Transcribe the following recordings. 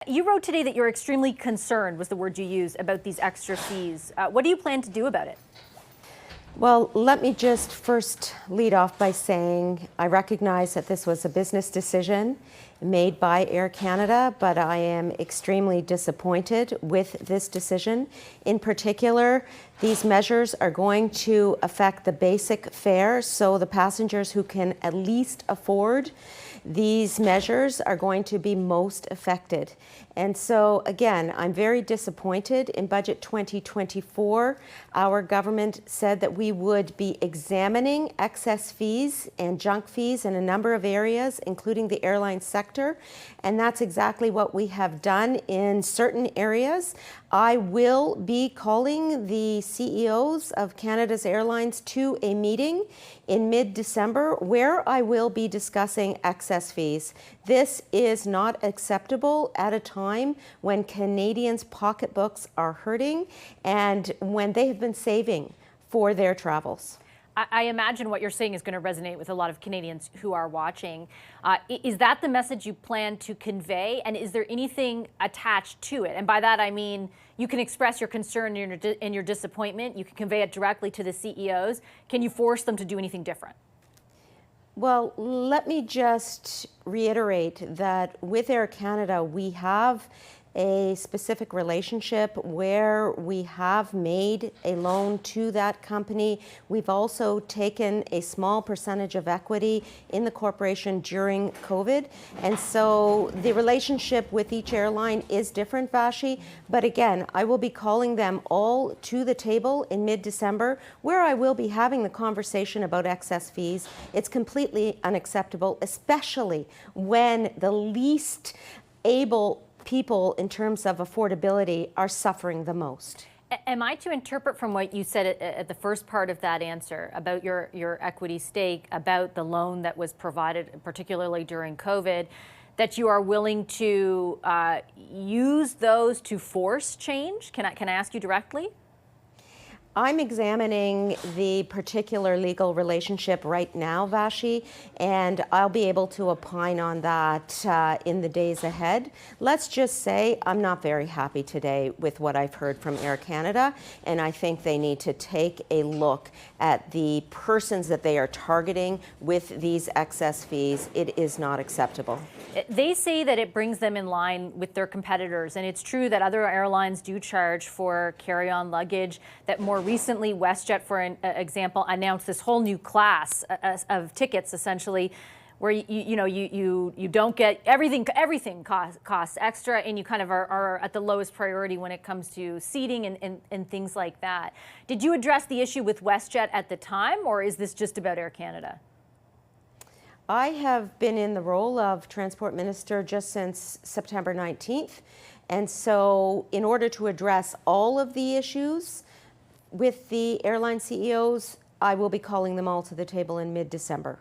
You wrote today that you're extremely concerned, was the word you used, about these extra fees. What do you plan to do about it? Well, let me just first lead off by saying I recognize that this was a business decision made by Air Canada, but I am extremely disappointed with this decision. In particular, these measures are going to affect the basic fare, so the passengers who can at least afford these measures are going to be most affected. And so, again, I'm very disappointed. In Budget 2024, our government said that we would be examining excess fees and junk fees in a number of areas, including the airline sector. And that's exactly what we have done in certain areas. I will be calling the CEOs of Canada's airlines to a meeting in mid-December where I will be discussing excess fees. This is not acceptable at a time when Canadians' pocketbooks are hurting and when they have been saving for their travels. I imagine what you're saying is going to resonate with a lot of Canadians who are watching. Is that the message you plan to convey? And is there anything attached to it? And by that, I mean, you can express your concern and your disappointment. You can convey it directly to the CEOs. Can you force them to do anything different? Well, let me just reiterate that with Air Canada, we have a specific relationship where we have made a loan to that company. We've also taken a small percentage of equity in the corporation during COVID. And so the relationship with each airline is different, Vassy. But again, I will be calling them all to the table in mid-December, where I will be having the conversation about excess fees. It's completely unacceptable, especially when the least able people in terms of affordability are suffering the most. Am I to interpret from what you said at the first part of that answer about your equity stake, about the loan that was provided, particularly during COVID, that you are willing to use those to force change? Can I ask you directly? I'm examining the particular legal relationship right now, Vassy, and I'll be able to opine on that in the days ahead. Let's just say I'm not very happy today with what I've heard from Air Canada, and I think they need to take a look at the persons that they are targeting with these excess fees. It is not acceptable. They say that it brings them in line with their competitors, and it's true that other airlines do charge for carry-on luggage, that more recently WestJet, for an example, announced this whole new class of tickets, essentially, where you don't get everything costs extra, and you kind of are at the lowest priority when it comes to seating and things like that. Did you address the issue with WestJet at the time, or is this just about Air Canada? I have been in the role of Transport Minister just since September 19th. And so in order to address all of the issues with the airline CEOs, I will be calling them all to the table in mid-December.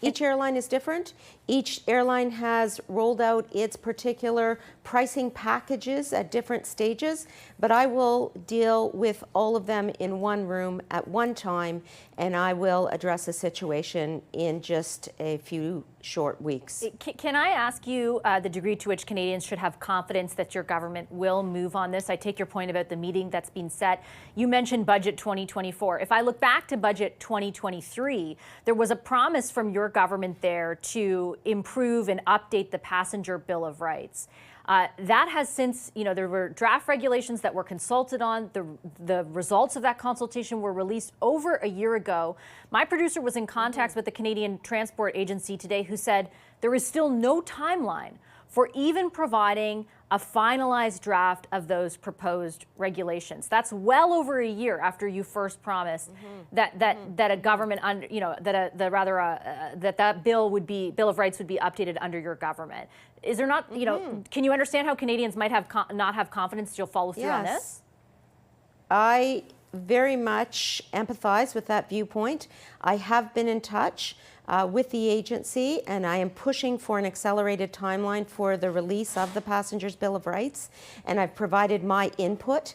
Each airline is different. Each airline has rolled out its particular pricing packages at different stages, but I will deal with all of them in one room at one time, and I will address the situation in just a few short weeks. Can I ask you the degree to which Canadians should have confidence that your government will move on this? I take your point about the meeting that's been set. You mentioned Budget 2024. If I look back to Budget 2023, there was a promise from your government there to improve and update the passenger Bill of Rights. That has since, there were draft regulations that were consulted on. The results of that consultation were released over a year ago. My producer was in contact with the Canadian Transport Agency today, who said there is still no timeline for even providing a finalized draft of those proposed regulations. That's well over a year after you first promised that a government, that Bill of Rights would be updated under your government. Is there not, can you understand how Canadians might not have confidence you'll follow through on this? I very much empathize with that viewpoint. I have been in touch with the agency, and I am pushing for an accelerated timeline for the release of the Passengers Bill of Rights, and I've provided my input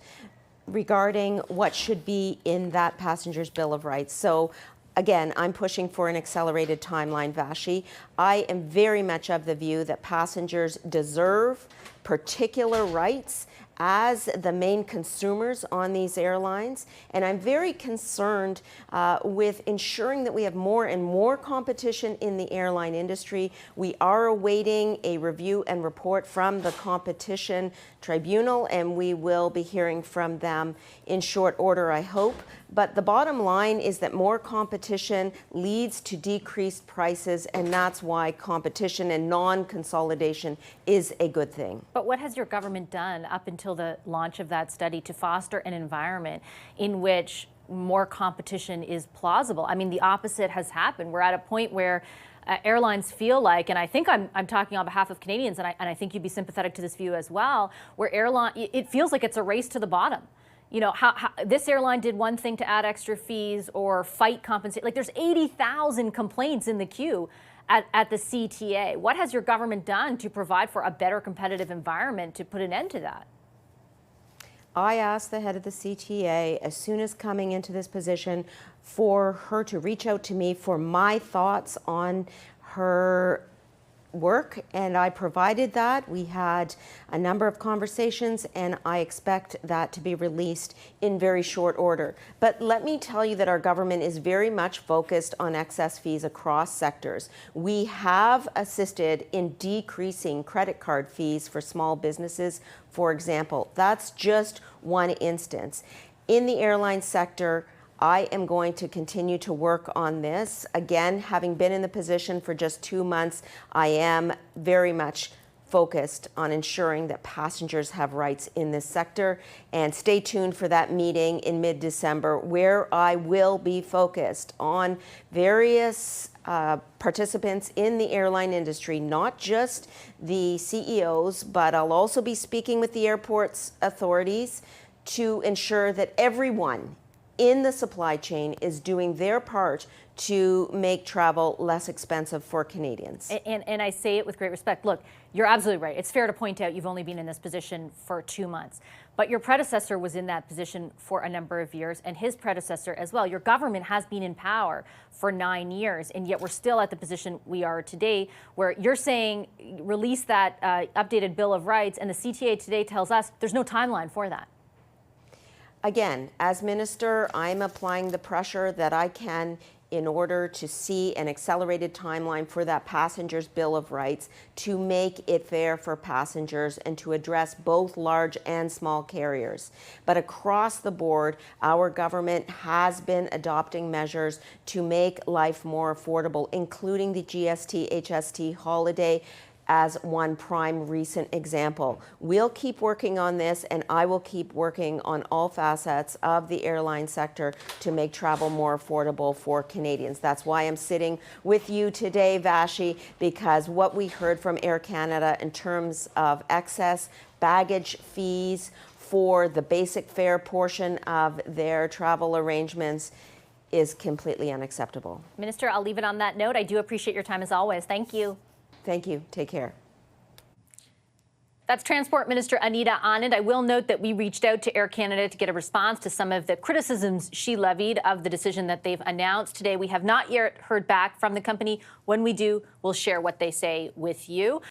regarding what should be in that Passengers Bill of Rights. So again, I'm pushing for an accelerated timeline, Vassy. I am very much of the view that passengers deserve particular rights as the main consumers on these airlines. And I'm very concerned with ensuring that we have more and more competition in the airline industry. We are awaiting a review and report from the Competition Tribunal, and we will be hearing from them in short order, I hope. But the bottom line is that more competition leads to decreased prices, and that's why competition and non-consolidation is a good thing. But what has your government done up until the launch of that study to foster an environment in which more competition is plausible? I mean, the opposite has happened. We're at a point where airlines feel like, and I think I'm talking on behalf of Canadians, and I think you'd be sympathetic to this view as well, where it feels like it's a race to the bottom. You know, how this airline did one thing to add extra fees or fight compensate. Like, there's 80,000 complaints in the queue at the CTA. What has your government done to provide for a better competitive environment to put an end to that? I asked the head of the CTA, as soon as coming into this position, for her to reach out to me for my thoughts on her work, and I provided that. We had a number of conversations, and I expect that to be released in very short order. But let me tell you that our government is very much focused on excess fees across sectors. We have assisted in decreasing credit card fees for small businesses, for example. That's just one instance. In the airline sector, I am going to continue to work on this. Again, having been in the position for just 2 months, I am very much focused on ensuring that passengers have rights in this sector. And stay tuned for that meeting in mid-December, where I will be focused on various participants in the airline industry, not just the CEOs, but I'll also be speaking with the airports authorities to ensure that everyone in the supply chain is doing their part to make travel less expensive for Canadians. And I say it with great respect. Look, you're absolutely right. It's fair to point out you've only been in this position for 2 months. But your predecessor was in that position for a number of years, and his predecessor as well. Your government has been in power for 9 years, and yet we're still at the position we are today, where you're saying release that updated Bill of Rights, and the CTA today tells us there's no timeline for that. Again, as minister, I'm applying the pressure that I can in order to see an accelerated timeline for that passenger's Bill of Rights, to make it fair for passengers and to address both large and small carriers. But across the board, our government has been adopting measures to make life more affordable, including the GST, HST holiday as one prime recent example. We'll keep working on this, and I will keep working on all facets of the airline sector to make travel more affordable for Canadians. That's why I'm sitting with you today, Vassy, because what we heard from Air Canada in terms of excess baggage fees for the basic fare portion of their travel arrangements is completely unacceptable. Minister, I'll leave it on that note. I do appreciate your time as always. Thank you. Thank you. Take care. That's Transport Minister Anita Anand. I will note that we reached out to Air Canada to get a response to some of the criticisms she levied of the decision that they've announced today. We have not yet heard back from the company. When we do, we'll share what they say with you.